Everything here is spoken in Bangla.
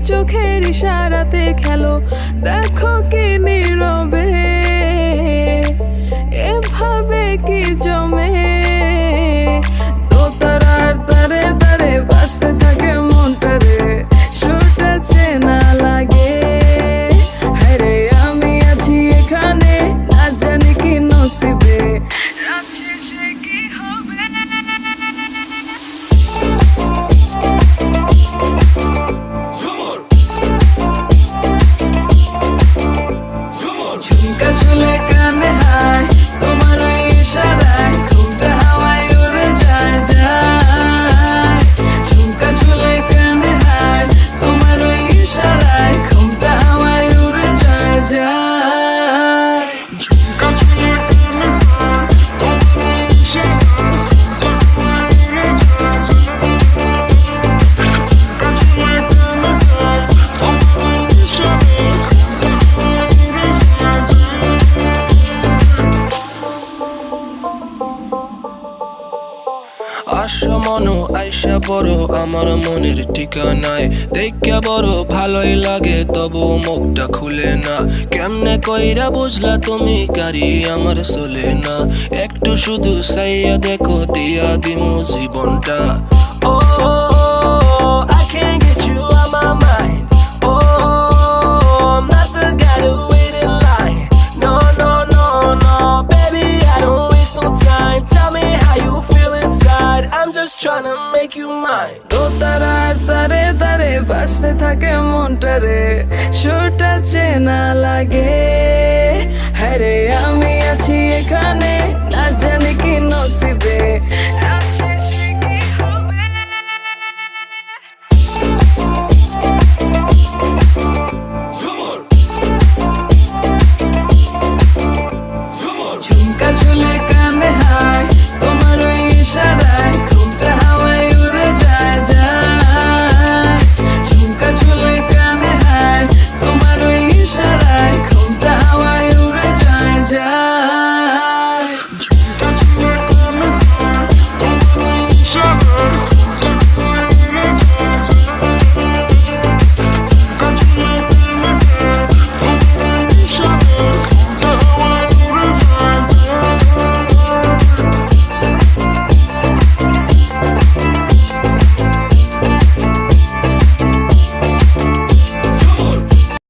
চোখের ইশারাতে খেলো, দেখো কি নীরবে এভাবে কি জমে। দোতারার তারে তারে বাজতে থাকে মনটারে, সুরটা চেনা লাগে। হ্যারে আমি আছি এখানে, না জানি কি নসিবে, রাত শেষে কি হবে। ঝুমকা ঝুলে কানে হায়, তোমার ওই ইশারায় ঘুমটা হাওয়ায় উড়ে যায় যায়। ঝুমকা ঝুলে কানে হায়, তোমার ওই ইশারায় ঘুমটা হাওয়ায় উড়ে যায় যায়। ঝুমকা ঝুলে কানে হায়, তোমার ওই ইশারায় ঘুমটা হাওয়ায় উড়ে যায় যায়। ঝুমকা ঝুলে কানে হায়, তোমার ওই ইশারায় ঘুমটা হাওয়ায় উড়ে যায় যায়। আশা মনো আইসা বড় আমার মনের ঠিকানায়, দেখা বড় ভালোই লাগে তবু মুখটা খুলে না। কেমনে কইরা বুঝলা তুমি কারি আমার চলে না, একটু শুধু চাইয়া দেখো দিয়া দিমু জীবনটা। ও I can't get you out my mind. Oh, I'm not the guy to wait in line. No, no, no, no, baby, I don't waste no time. Tell me how you feel inside. I'm just trying to make you mine. দোতারার তারে তারে বাজতে থাকে মনটারে, সুরটা চেনা লাগে। হ্যারে আমি আছি এখানে, না জানি কি নসিবে,